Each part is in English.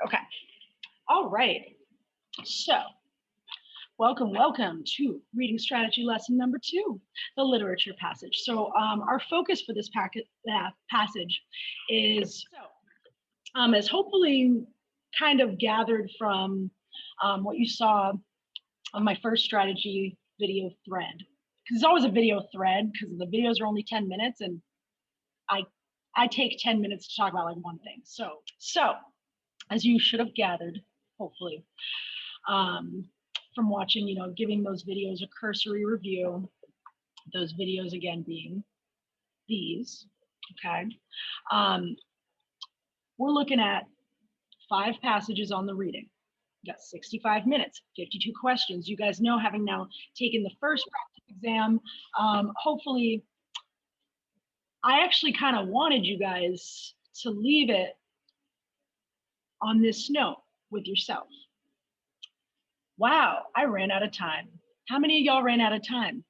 Okay. All right. So, welcome to reading strategy lesson number 2, the literature passage. So, our focus for this passage is, as hopefully kind of gathered from what you saw on my first strategy video thread. Because it's always a video thread because the videos are only 10 minutes and I take 10 minutes to talk about like one thing. So as you should have gathered, hopefully, from watching, giving those videos a cursory review, those videos again being these, okay? We're looking at 5 passages on the reading. You got 65 minutes, 52 questions. You guys know, having now taken the first practice exam, hopefully, I actually kind of wanted you guys to leave it on this note with yourself. Wow, I ran out of time. How many of y'all ran out of time?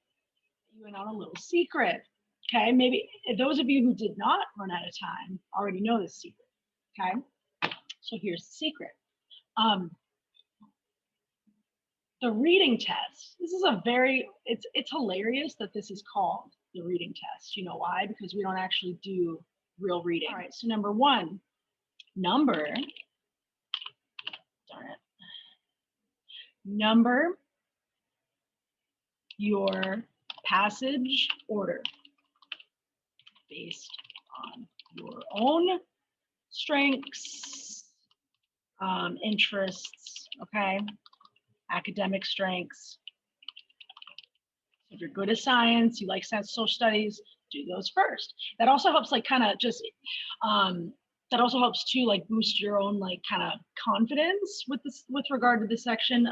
You went on a little secret. Okay, maybe those of you who did not run out of time already know this secret. Okay, so here's the secret. The reading test. This is it's hilarious that this is called the reading test. You know why? Because we don't actually do real reading. All right, so number 1, number your passage order based on your own strengths, interests, okay? Academic strengths. If you're good at science, you like social studies, do those first. That also helps that also helps to like boost your own like kind of confidence with regard to this section,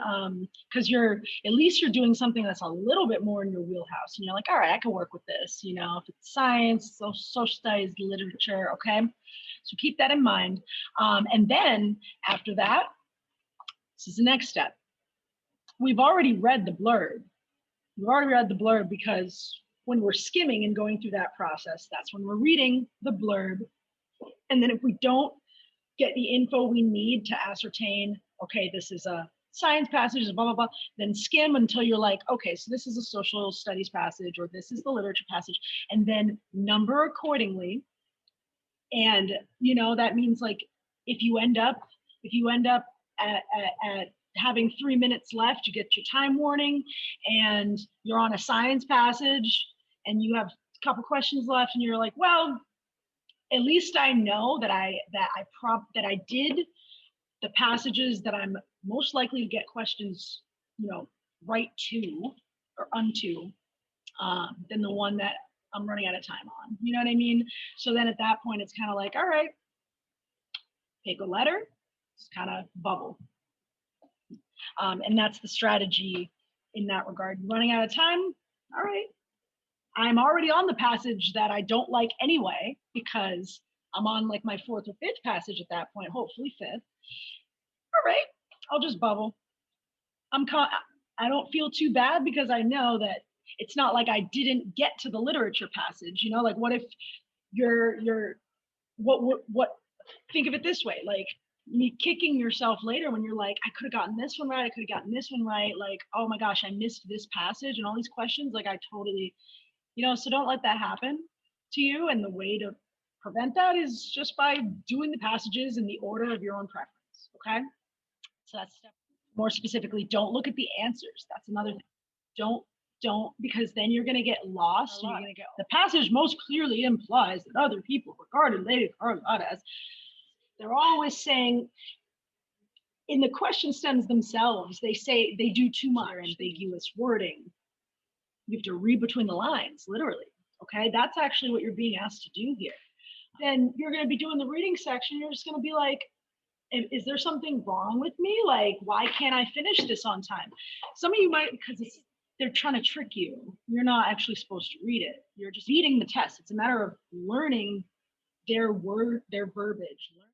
because at least you're doing something that's a little bit more in your wheelhouse and you're like, all right, I can work with this, if it's science, social studies, literature, okay? So keep that in mind. And then after that, this is the next step. We've already read the blurb. We've already read the blurb because when we're skimming and going through that process, that's when we're reading the blurb. And then if we don't get the info we need to ascertain, okay, this is a science passage, blah, blah, blah, then skim until you're like, okay, so this is a social studies passage, or this is the literature passage, and then number accordingly. And, that means like, if you end up at having 3 minutes left, you get your time warning, and you're on a science passage, and you have a couple questions left, and you're like, well, at least I know that I did the passages that I'm most likely to get questions, right to or unto, than the one that I'm running out of time on. You know what I mean? So then at that point, it's kind of like, all right, pick a letter, just kind of bubble. And that's the strategy in that regard. Running out of time, all right. I'm already on the passage that I don't like anyway, because I'm on like my 4th or 5th passage at that point, hopefully 5th. All right, I'll just bubble. I don't feel too bad because I know that it's not like I didn't get to the literature passage, like what if think of it this way, like me kicking yourself later when you're like, I could have gotten this one right, I could have gotten this one right, like, oh my gosh, I missed this passage and all these questions, like I totally, so don't let that happen to you. And the way to prevent that is just by doing the passages in the order of your own preference, okay? So that's step. More specifically, don't look at the answers. That's another thing. Don't, because then you're going to get lost. And you're going to go, the passage most clearly implies that other people regarded Lady Carlotta as, they're always saying, in the question stems themselves, they say they do too much ambiguous wording. You have to read between the lines, literally, okay? That's actually what you're being asked to do here. Then you're going to be doing the reading section. You're just going to be like, is there something wrong with me? Like, why can't I finish this on time? Some of you might, because they're trying to trick you. You're not actually supposed to read it. You're just reading the test. It's a matter of learning their verbiage.